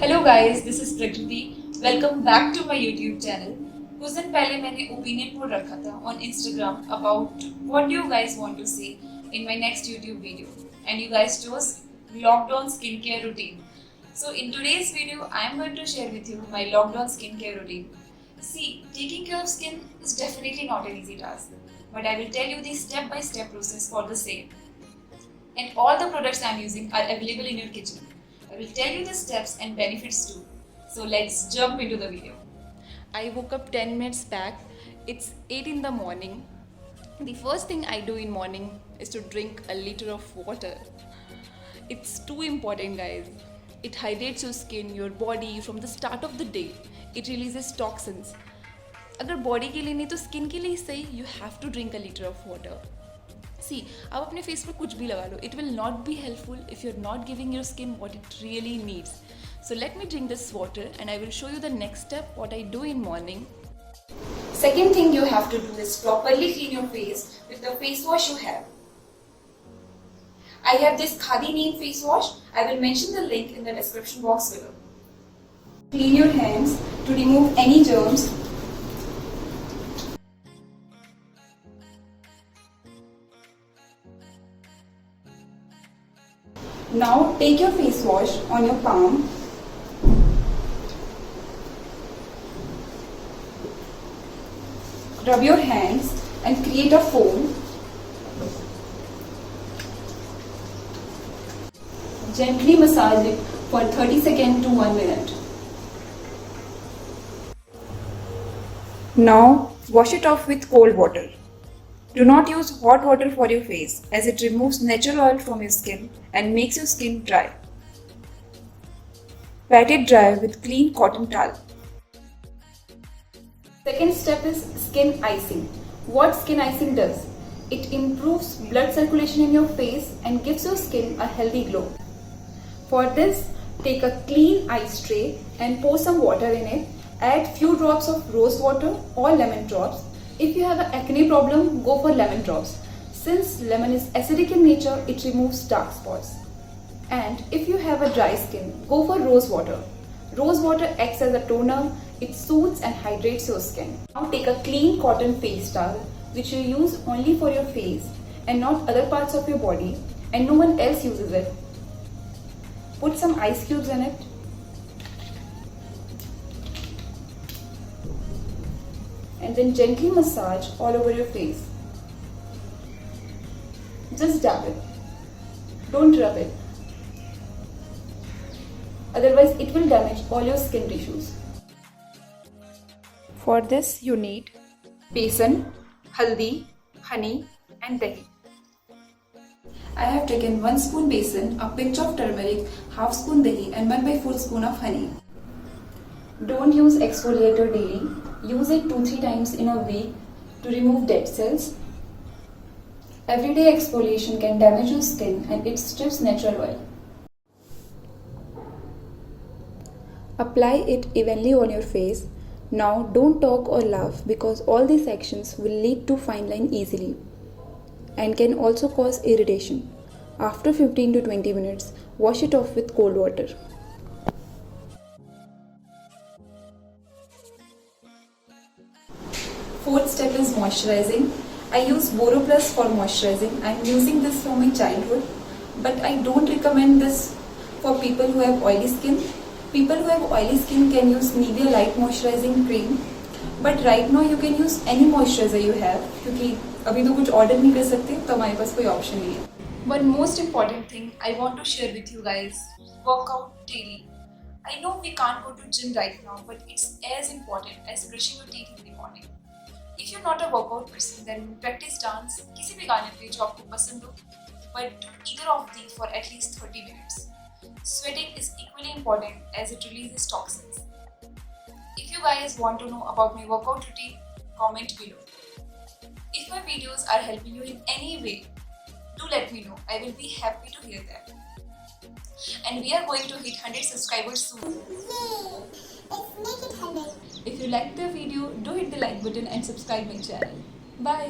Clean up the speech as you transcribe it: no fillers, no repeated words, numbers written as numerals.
Hello guys, this is Prakriti. Welcome back to my YouTube channel. कुछ दिन पहले मैंने ओपिनियन पोल रखा था on Instagram about what you guys want to see in my next YouTube video and you guys chose lockdown skincare routine. So in today's video, I am going to share with you my lockdown skincare routine. See, taking care of skin is definitely not an easy task, but I will tell you the step-by-step process for the same. And all the products I am using are available in your kitchen. I will tell you the steps and benefits too. So let's jump into the video. I woke up 10 minutes back. It's 8 in the morning. The first thing I do in morning is to drink a liter of water. It's too important, guys. It hydrates your skin, your body from the start of the day. It releases toxins. अगर body के लिए नहीं तो skin के लिए सही, you have to drink a litre of water. See, आप अपने फेस पर कुछ भी लगा लो, it will not be helpful if you are not giving your skin what it really needs. So let me drink this water and I will show you the next step what I do in morning. Second thing you have to do is properly clean your face with the face wash you have. I have this Khadi Neem face wash. I will mention the link in the description box below. Clean your hands to remove any germs. Now take your face wash on your palm. Rub your hands and create a foam. Gently massage it for 30 seconds to 1 minute. Now wash it off with cold water. Do not use hot water for your face as it removes natural oil from your skin and makes your skin dry. Pat it dry with clean cotton towel. Second step is skin icing. What skin icing does? It improves blood circulation in your face and gives your skin a healthy glow. For this, take a clean ice tray and pour some water in it. Add few drops of rose water or lemon drops. If you have an acne problem, go for lemon drops. Since lemon is acidic in nature, it removes dark spots. And if you have a dry skin, go for rose water. Rose water acts as a toner. It soothes and hydrates your skin. Now take a clean cotton face towel, which you use only for your face and not other parts of your body, and no one else uses it. Put some ice cubes in it. And then gently massage all over your face. Just dab it. Don't rub it. Otherwise, it will damage all your skin tissues. For this, you need besan, haldi, honey, and dahi. I have taken 1 spoon besan, a pinch of turmeric, half spoon dahi, and 1/4 spoon of honey. Don't use exfoliator daily. Use it 2-3 times in a week to remove dead cells. Everyday exfoliation can damage your skin and it strips natural oil. Apply it evenly on your face. Now don't talk or laugh because all these actions will lead to fine line easily and can also cause irritation. After 15 to 20 minutes, wash it off with cold water. Fourth step is moisturizing. I use Boro Plus for moisturizing. I am using this from my childhood, but I don't recommend this for people who have oily skin. People who have oily skin can use Nivea Light Moisturizing Cream, but right now you can use any moisturizer you have क्योंकि अभी तो कुछ order नहीं कर सकते तो हमारे पास कोई option नहीं है. One most important thing I want to share with you guys: work out daily. I know we can't go to gym right now, but it's as important as brushing your teeth in the morning. If you're not a workout person, then practice dance किसी भी गाने पे जो आपको पसंद हो, but do either of these for at least 30 minutes. Sweating is equally important as it releases toxins. If you guys want to know about my workout routine, comment below. If my videos are helping you in any way, do let me know. I will be happy to hear that. And we are going to hit 100 subscribers soon. Let's make it 100. If you liked the video, do hit the like button and subscribe my channel. Bye.